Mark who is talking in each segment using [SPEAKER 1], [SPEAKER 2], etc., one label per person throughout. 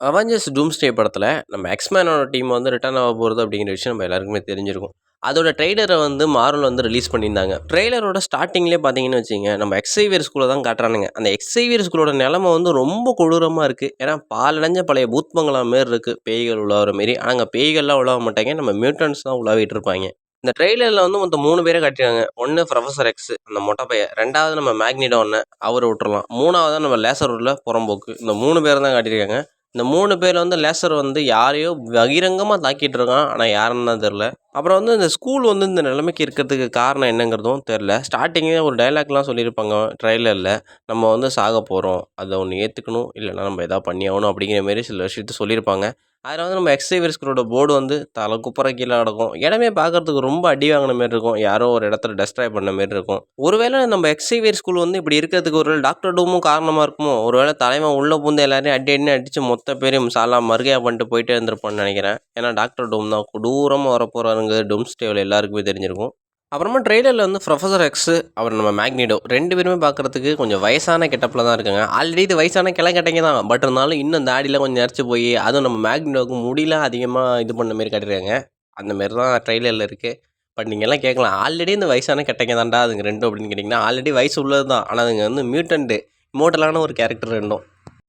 [SPEAKER 1] Avengers டூம்ஸ்டே படத்துல நம்ம எக்ஸ்மேனோட team வந்து ரிட்டர்ன் ஆக போறது அப்படிங்கிற விஷயம் நம்ம எல்லாருக்குமே தெரிஞ்சிருக்கும். அதோட ட்ரெய்லர வந்து மார்வல் வந்து ரிலீஸ் பண்ணியிருந்தாங்க. ட்ரெய்லரோட ஸ்டார்ட்டிங்லயே பார்த்தீங்கன்னு வச்சுக்கங்க, நம்ம எக்ஸைவியர் ஸ்கூல தான் காட்டுறானுங்க. அந்த எக்ஸைவியர் ஸ்கூலோட நெலைம வந்து ரொம்ப கொடூரமா இருக்கு. ஏன்னா, பாழடைஞ்ச பழைய பூத் பங்களா மாரி இருக்கு. பேய்கள் உலாவுற மாரி. ஆனா, அங்க பேய்கள்லாம் உலாவ மாட்டாய்ங்க. நம்ம மியூட்டன்ட்ஸ் தான் உலாவிட்டு இருப்பாய்ங்க. இந்த ட்ரெய்லர்ல வந்து மொத்தம் 3 பேர காட்டியிருக்காங்க. 1 புரொஃபசர் எக்ஸ் அந்த மொட்டை பையன். 2வது நம்ம மேக்னிடோ அண்ணன் அவர விட்டுறலாம். 3வதா நம்ம லேசர் உள்ள புறம்போக்கு. இந்த 3 பேர தான் காட்டியிருக்காங்க. இந்த 3 பேர் வந்து லேசர் வந்து யாரையோ பகிரங்கமா தாக்கிட்டு இருக்கான். ஆனா யாருன்னு தான் தெரியல. அப்புறம் வந்து இந்த ஸ்கூல் வந்து இந்த நிலைமைக்கு இருக்கிறதுக்கு காரணம் என்னங்கிறதும் தெரியல. ஸ்டார்ட்டிங்கே ஒரு டயலாக்லாம் சொல்லியிருப்பாங்க ட்ரெய்லர்ல. நம்ம வந்து சாக போறோம். அத ஒண்ணு ஏத்துக்கணும். இல்லன்னா நம்ம ஏதாவது பண்ணியாகணும் அப்படிங்கிற மாரி சில விஷயத்த சொல்லியிருப்பாங்க. அதில வந்து நம்ம எக்ஸைவர்ஸ்களோட போர்டு வந்து தல குப்புற கீழ கிடக்கும். இடமே பார்க்கறதுக்கு ரொம்ப அடி வாங்கின மாரி இருக்கும். யாரோ ஒரு இடத்துல டெஸ்ட்ராய் பண்ண மாரி இருக்கும். ஒருவேளை நம்ம எக்ஸைவியர் ஸ்கூல் வந்து இப்படி இருக்கிறதுக்கு ஒரு டாக்டர் டூமும் காரணமா இருக்குமோ? ஒருவேளை தலைவன் உள்ள பூந்து எல்லாரையும் அடி அடின்னு அடிச்சு மொத்த பேரையும் சாலா மர்கையா பண்ணிட்டு போயிட்டே இருந்திருப்பான்னு நெனைக்கிறேன். ஏன்னா டாக்டர் டூம் தான் கொடூரமா வரப்போறாருங்கிறது டூம்ஸ்டேல எல்லாருக்குமே தெரிஞ்சிருக்கும். அப்புறமா ட்ரெய்லர்ல வந்து புரொஃபசர் எக்ஸ், அப்புறம் நம்ம மேக்னிடோ 2 பேருமே பார்க்கறதுக்கு கொஞ்சம் வயசான கெட்டப்ல தான் இருக்காங்க. ஆல்ரெடி இது வயசான கிழக்கட்டைங்க தான். பட் இருந்தாலும் இன்னும் தாடிலாம் கொஞ்சம் நெறச்சு போயி, அதுவும் நம்ம மேக்னிடோவுக்கு முடிலாம் அதிகமா இது பண்ண மாரி காட்டியிருக்காங்க. அந்த மாரி தான் ட்ரெய்லர்ல இருக்கு. பட் நீங்கலாம் கேட்கலாம், ஆல்ரெடி இந்த வயசான கெட்டைங்க தான்டா அதுங்க 2ம் அப்படின்னு கேட்டிங்கன்னா, ஆல்ரெடி வயசு உள்ளது தான். ஆனா அதுங்க வந்து மியூட்டன்ட் இம்மோர்டலான ஒரு கேரக்டர் 2ம்.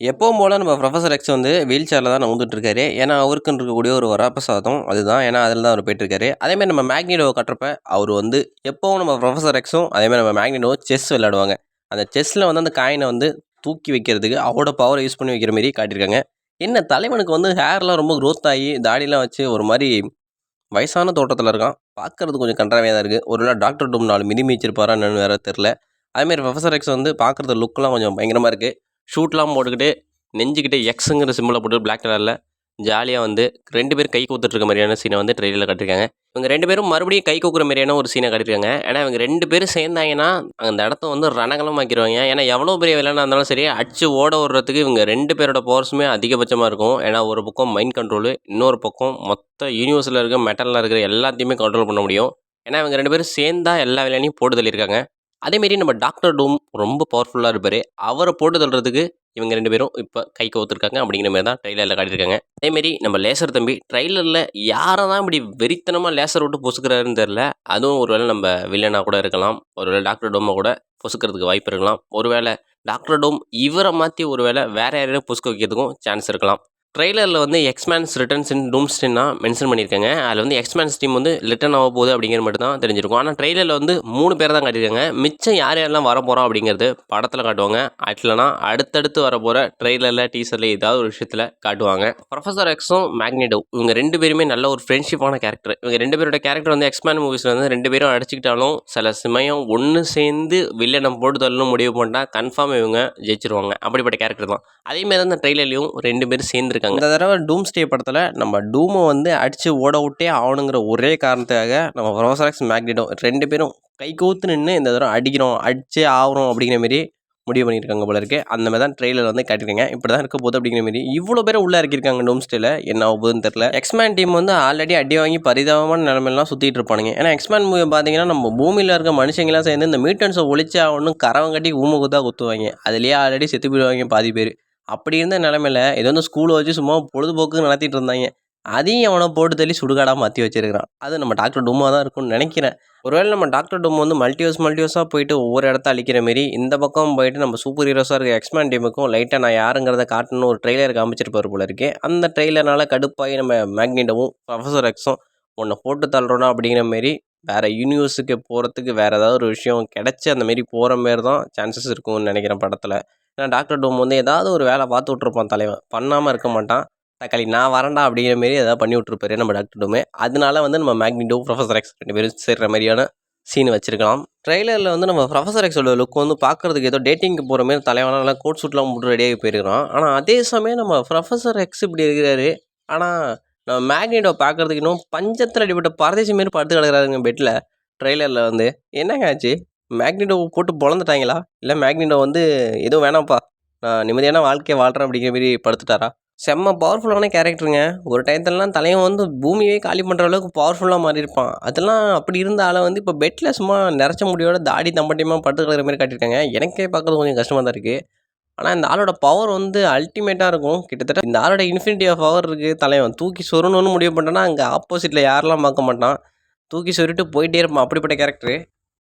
[SPEAKER 1] எப்பவும் போல நம்ம புரொஃபசர் எக்ஸ் வந்து வீல் சேர்ல தான் நவுந்துட்டு இருக்காரு. ஏன்னா, அவருக்குன்னு இருக்கக்கூடிய ஒரு வரப்பிரசாதம் அதுதான். ஏன்னா, அதில தான் அவரு போயிட்டுருக்காரு. அதேமாரி நம்ம மேக்னிடோவ காட்டுறப்ப, அவரு வந்து எப்பவும் நம்ம புரொஃபசர் எக்ஸும், அதேமாரி நம்ம மேக்னிடோவும் செஸ் விளையாடுவாங்க. அந்த செஸ்ல வந்து அந்த காயின வந்து தூக்கி வைக்கிறதுக்கு அவரோட பவர யூஸ் பண்ணி வைக்கிற மாரி காட்டியிருக்காங்க. என்ன தலைவனுக்கு வந்து ஹேர்லாம் ரொம்ப குரோத் ஆகி, தாடிலாம் வச்சு ஒரு மாரி வயசான தோற்றத்துல இருக்கான். பார்க்கறதுக்கு கொஞ்சம் கண்றாவியா தான் இருக்கு. ஒருவேள டாக்டர் டூம் 4 மிதி மிதிச்சிருப்பாரா என்னன்னு வேற தெரியல. அதேமாரி புரொஃபசர் எக்ஸ் வந்து பார்க்கறது லுக்லாம் கொஞ்சம் பயங்கரமா இருக்கு. ஷூட்லாம் போட்டுக்கிட்டு, நெஞ்சுக்கிட்ட எக்ஸுங்கிற சிம்பல போட்டு பிளாக் கலர்ல ஜாலியா வந்து 2 பேரும் கை கோத்துட்டு இருக்க மாரியான சீன வந்து ட்ரெய்லர்ல காட்டியிருக்காங்க. இவங்க 2 பேரும் மறுபடியும் கை கோக்குற மாரியான ஒரு சீன காட்டியிருக்காங்க. ஏன்னா, இவங்க 2 பேரும் சேர்ந்தாங்கன்னா, அந்த இடத்த வந்து ரணகளமாக்கிருவாய்ங்க. ஏன்னா, எவ்வளோ பெரிய வில்லனா இருந்தாலும் சரி, அடிச்சு ஓட விடுறதுக்கு இவங்க 2 பேரோட பவர்ஸுமே அதிகபட்சமா இருக்கும். ஏன்னா, ஒரு பக்கம் மைண்ட் கண்ட்ரோலு, இன்னொரு பக்கம் மொத்த யூனிவர்ஸ்ல இருக்க மெட்டல்ல இருக்கிற எல்லாத்தையுமே கண்ட்ரோல் பண்ண முடியும். ஏன்னா, இவங்க 2 பேரும் சேர்ந்தா எல்லா வில்லனையும் போட்டு தள்ளியிருக்காங்க. அதேமாரி நம்ம டாக்டர் டூம் ரொம்ப பவர்ஃபுல்லா இருப்பாரு. அவர போட்டு தள்ளுறதுக்கு இவங்க 2 பேரும் இப்ப கை கோர்த்துருக்காங்க அப்படிங்கிற மாரி தான் ட்ரெய்லர்ல காட்டியிருக்காங்க. அதேமாரி நம்ம லேசர் தம்பி ட்ரெய்லர்ல யார தான் இப்படி வெறித்தனமா லேசர் விட்டு பொசுக்குறாருன்னு தெரியல. அதுவும் ஒரு வேளை நம்ம வில்லனா கூட இருக்கலாம். ஒரு வேளை டாக்டர் டூம கூட பொசுக்குறதுக்கு வாய்ப்பு இருக்கலாம். ஒரு வேளை டாக்டர் டூம் இவர மாத்தி ஒரு வேளை வேற யாரையும் பொசுக்க வைக்கிறதுக்கும் சான்ஸ் இருக்கலாம். ட்ரெய்லர்ல வந்து எக்ஸ்மேன்ஸ் ரிட்டர்ன்ஸ் இன் டூம்ஸ்டேன்னா மென்ஷன் பண்ணியிருக்காங்க. அதில வந்து எக்ஸ்மேன்ஸ் டீம் வந்து ரிட்டர்ன் ஆக போகுது அப்படிங்கிறது மட்டும் தான் தெரிஞ்சிருக்கும். ஆனா ட்ரெய்லர்ல வந்து 3 பேர தான் காட்டியிருக்காங்க. மிச்சம் யார் யாரெல்லாம் வரப்போறோம் அப்படிங்கிறது படத்தில காட்டுவாங்க. இல்லனா அடுத்தடுத்து வரப்போற ட்ரெய்லர்ல, டீசர்ல ஏதாவது ஒரு விஷயத்தில காட்டுவாங்க. புரொஃபசர் எக்ஸும், மேக்னிடோ இவங்க 2 பேருமே நல்ல ஒரு ஃப்ரெண்ட்ஷிப்பான கேரக்டர். இவங்க 2 பேரோட கேரக்டர் வந்து எக்ஸ்மேன் மூவிஸ்ல வந்து 2 பேரும் அடிச்சுக்கிட்டாலும், சில சமயம் ஒண்ணு சேர்ந்து வில்லன போட்டு தள்ளணும்னு முடிவு பண்ணா கன்ஃபார்ம் இவங்க ஜெயிச்சுருவாங்க. அப்படிப்பட்ட கேரக்டர் தான். அதேமாரி தான் இந்த ட்ரெய்லர்லயும் 2 பேரும் சேர்ந்துருக்காங்க. இந்த தடவ டூம்ஸ்டே படத்துல நம்ம டூம வந்து அடிச்சு ஓட விட்டே ஆகணுங்கிற ஒரே காரணத்துக்காக நம்ம புரொஃபசர் எக்ஸ், மேக்னிடோ 2 பேரும் கைகோர்த்து நின்னு இந்த தடவ அடிக்கிறோம், அடிச்சே ஆகுறோம் அப்படிங்கிற மாரி முடிவு பண்ணியிருக்காங்க போல இருக்கு. அந்த மாரி தான் ட்ரெய்லர் வந்து காட்டியிருக்காங்க. இப்படிதான் இருக்க போகுது அப்படிங்கிற மாரி. இவ்வளோ பேர உள்ள இறக்கியிருக்காங்க டூம்ஸ்டேல. என்ன ஆக போகுதுன்னு தெரியல. எக்ஸ்மேன் டீம் வந்து ஆல்ரெடி அடி வாங்கி பரிதாபமான நிலைமையிலலாம் சுத்திட்டு இருப்பானுங்க. ஏன்னா எக்ஸ்மேன் மூவி பார்த்தீங்கன்னா, நம்ம பூமியில இருக்க மனுஷங்கலாம் சேர்ந்து இந்த மியூட்டன்ஸ ஒழிச்சே ஆகணும்னு கரவம் கட்டி ஊம குத்தா குத்துவாய்ங்க. அதிலேயே ஆல்ரெடி செத்து போயிடுவாய்ங்க பாதி பேரு. அப்படி இருந்த நிலைமையில, ஏதோ வந்து ஸ்கூல வச்சு சும்மா பொழுதுபோக்குக்கு நடத்திட்டு இருந்தாய்ங்க. அதையும் எவனோ போட்டு தள்ளி சுடுகாடா மாத்தி வச்சிருக்கிறான். அது நம்ம டாக்டர் டூமா தான் இருக்கும்னு நெனைக்கிறேன். ஒருவேளை நம்ம டாக்டர் டூம் வந்து மல்டிவர்ஸா போயிட்டு ஒவ்வொரு இடத்த அழிக்கிற மாரி, இந்த பக்கம் போயிட்டு நம்ம சூப்பர் ஹீரோஸா இருக்க எக்ஸ்மேன் டீமுக்கும் லைட்டா நான் யாருங்கிறத காட்டணும்னு ஒரு ட்ரெய்லர் காமிச்சிருப்பாரு போல இருக்கே. அந்த ட்ரெய்லர்னால கடுப்பாயி நம்ம மேக்னிடோவும், புரொஃபசர் எக்ஸும் உன்ன போட்டு தள்ளுறோம்டா அப்படிங்கிற மாரி, வேற யூனிவர்ஸுக்கு போறதுக்கு வேற ஏதாவது ஒரு விஷயம் கிடைச்சு அந்த மாரி போற மாரி தான் சான்சஸ் இருக்கும்னு நெனைக்கிறேன் படத்துல. ஏன்னா டாக்டர் டூம் வந்து ஏதாவது ஒரு வேலை பார்த்து விட்டுருப்பான் தலைவன். பண்ணாம இருக்க மாட்டான். தக்காளி நான் வரேன்டா அப்படிங்கிற மாரி ஏதாவது பண்ணி விட்டுருப்பாரு நம்ம டாக்டர் டூமு. அதனால வந்து நம்ம மேக்னிடோ, புரொஃபசர் எக்ஸ் 2 பேரும் சேர்ற மாரியான சீன் வச்சிருக்கலாம். ட்ரெய்லர்ல வந்து நம்ம புரொஃபசர் எக்ஸோட லுக் வந்து பார்க்கறதுக்கு ஏதோ டேட்டிங்க்கு போற மாரி தலைவன்லாம் நல்லா கோட் சூட்லாம் போட்டு ரெடியாகி போயிருக்கிறான். ஆனா அதே சமயம் நம்ம புரொஃபசர் எக்ஸ் இப்படி இருக்கிறாரு. ஆனா நம்ம மேக்னிடோ பார்க்கறதுக்கு இன்னும் பஞ்சத்துல அடிபட்ட பரதேசி மாரி படுத்து கிடக்குறாருங்க பெட்ல. ட்ரெய்லர்ல வந்து. என்னங்க ஆச்சு? மேக்னிடோவ போட்டு பொளந்துட்டாய்ங்களா? இல்ல மேக்னிடோ வந்து எதுவும் வேணாம்ப்பா, நான் நிம்மதியான வாழ்க்கைய வாழ்றேன் அப்படிங்கிற மாரி படுத்துட்டாரா? செம்ம பவர்ஃபுல்லான கேரக்டருங்க. ஒரு டயத்துலலாம் தலைவன் வந்து பூமியே காலி பண்ற அளவுக்கு பவர்ஃபுல்லா மாறியிருப்பான். அதெல்லாம் அப்படி இருந்த ஆள வந்து இப்ப பெட்ல சும்மா நரைச்ச முடியோட தாடி தம்பட்டியமா படுத்து கிடக்குற மாரி காட்டியிருக்காங்க. எனக்கே பார்க்கறது கொஞ்சம் கஷ்டமா தான் இருக்கு. ஆனா, இந்த ஆளோட பவர் வந்து அல்டிமேட்டா இருக்கும். கிட்டத்தட்ட இந்த ஆளோட இன்ஃபினிட்டி ஆஃப் பவர் இருக்கு. தலைவன் தூக்கி சொருகணும்னு முடிவு பண்ணிட்டான்னா, அங்க ஆப்போசிட்ல யாரெல்லாம் பார்க்க மாட்டான். தூக்கி சொருவிட்டு போயிட்டே இருப்பான். அப்படிப்பட்ட கேரக்டரு.